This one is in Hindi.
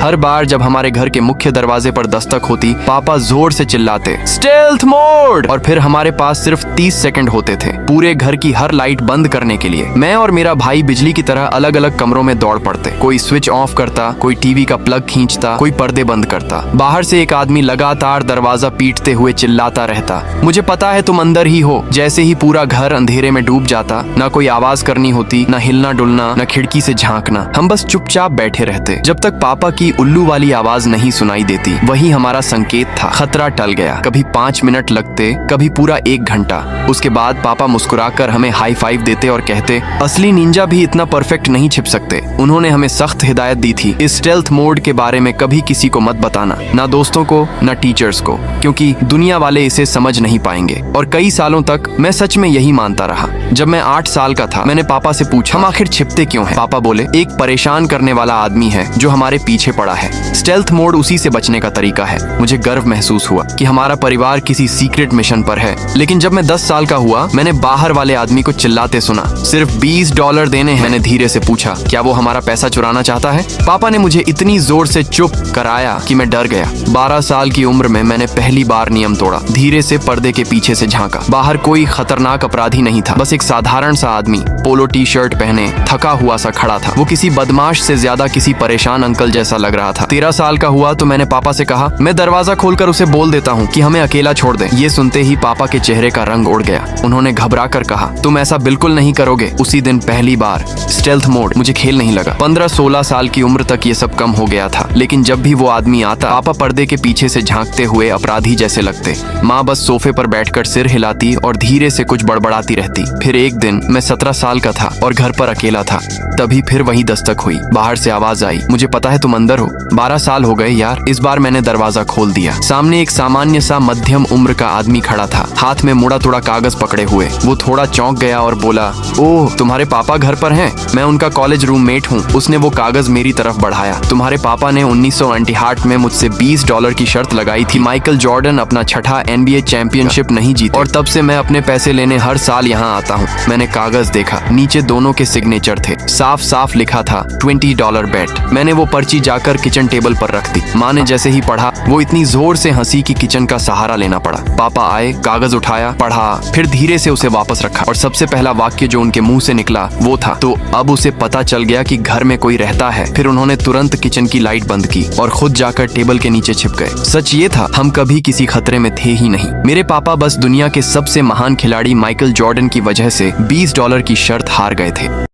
हर बार जब हमारे घर के मुख्य दरवाजे पर दस्तक होती, पापा जोर से चिल्लाते, स्टेल्थ मोड। और फिर हमारे पास सिर्फ 30 सेकंड होते थे पूरे घर की हर लाइट बंद करने के लिए। मैं और मेरा भाई बिजली की तरह अलग अलग कमरों में दौड़ पड़ते। कोई स्विच ऑफ करता, कोई टीवी का प्लग खींचता, कोई पर्दे बंद करता। बाहर से एक आदमी लगातार दरवाजा पीटते हुए चिल्लाता रहता, मुझे पता है तुम अंदर ही हो। जैसे ही पूरा घर अंधेरे में डूब जाता, ना कोई आवाज करनी होती, ना हिलना डुलना, ना खिड़की से झांकना। हम बस चुपचाप बैठे रहते जब तक पापा की उल्लू वाली आवाज नहीं सुनाई देती। वही हमारा संकेत था, खतरा टल गया। कभी 5 मिनट लगते, कभी पूरा 1 घंटा। उसके बाद पापा मुस्कुराकर हमें हाई फाइव देते और कहते, असली निंजा भी इतना परफेक्ट नहीं छिप सकते। उन्होंने हमें सख्त हिदायत दी थी, इस स्टेल्थ मोड के बारे में कभी किसी को मत बताना, ना दोस्तों को ना टीचर्स को, क्योंकि दुनिया वाले इसे समझ नहीं पाएंगे। और कई सालों तक मैं सच में यही मानता रहा। जब मैं 8 साल का था, मैंने पापा से पूछा, हम आखिर छिपते क्यों हैं? पापा बोले, एक परेशान करने वाला आदमी है जो हमारे पीछे पड़ा है। स्टेल्थ मोड उसी से बचने का तरीका है। मुझे गर्व महसूस हुआ कि हमारा परिवार किसी सीक्रेट मिशन पर है। लेकिन जब मैं 10 साल का हुआ, मैंने बाहर वाले आदमी को चिल्लाते सुना, सिर्फ $20 देने हैं। मैंने धीरे से पूछा, क्या वो हमारा पैसा चुराना चाहता है? पापा ने मुझे इतनी जोर से चुप कराया कि मैं डर गया। 12 साल की उम्र में मैंने पहली बार नियम तोड़ा। धीरे से पर्दे के पीछे से झांका। बाहर कोई खतरनाक अपराधी नहीं था, बस एक साधारण सा आदमी पोलो टी शर्ट पहने थका हुआ सा खड़ा था। वो किसी बदमाश से ज्यादा किसी परेशान अंकल जैसा लग रहा था। 13 साल का हुआ तो मैंने पापा से कहा, मैं दरवाजा खोलकर उसे बोल देता हूँ कि हमें अकेला छोड़ दे। ये सुनते ही पापा के चेहरे का रंग उड़ गया। उन्होंने घबरा कर कहा, तुम ऐसा बिल्कुल नहीं करोगे। उसी दिन पहली बार स्टेल्थ मोड मुझे खेल नहीं लगा। 15-16 साल की उम्र तक ये सब कम हो गया था। लेकिन जब भी वो आदमी आता, पापा पर्दे के पीछे से झांकते हुए अपराधी जैसे लगते। माँ बस सोफे पर बैठकर सिर हिलाती और धीरे से कुछ बड़बड़ाती रहती। फिर एक दिन मैं 17 साल का था और घर पर अकेला था। तभी फिर वही दस्तक हुई। बाहर से आवाज आई, मुझे पता है तुम अंदर हो। 12 साल हो गए यार। इस बार मैंने दरवाजा खोल दिया। सामने एक सामान्य सा मध्यम उम्र का आदमी खड़ा था, हाथ में मुड़ा तोड़ा कागज पकड़े हुए। वो थोड़ा चौंक गया और बोला, ओह तुम्हारे पापा घर पर हैं? मैं उनका कॉलेज रूममेट हूँ। उसने वो कागज मेरी तरफ बढ़ाया। तुम्हारे पापा ने 1998 में मुझसे $20 की शर्त लगाई थी। माइकल जॉर्डन अपना 6ठा NBA चैंपियनशिप नहीं जीते और तब से मैं अपने पैसे लेने हर साल यहाँ आता हूँ। मैंने कागज देखा, नीचे दोनों के सिग्नेचर थे। साफ साफ लिखा था $20 बेट। मैंने वो पर्ची जाकर किचन टेबल पर रख दी। माँ ने जैसे ही पढ़ा, वो इतनी जोर से हंसी कि किचन का सहारा लेना पड़ा। पापा आए, कागज उठाया, पढ़ा, फिर धीरे से उसे वापस रखा। और सबसे पहला वाक्य जो उनके मुंह से निकला वो था, तो अब उसे पता चल गया कि घर में कोई रहता है। फिर उन्होंने तुरंत किचन की लाइट बंद की और खुद जाकर टेबल के नीचे छिप गए। सच ये था, हम कभी किसी खतरे में थे ही नहीं। मेरे पापा बस दुनिया के सबसे महान खिलाड़ी माइकल जॉर्डन की वजह से $20 की शर्त हार गए थे।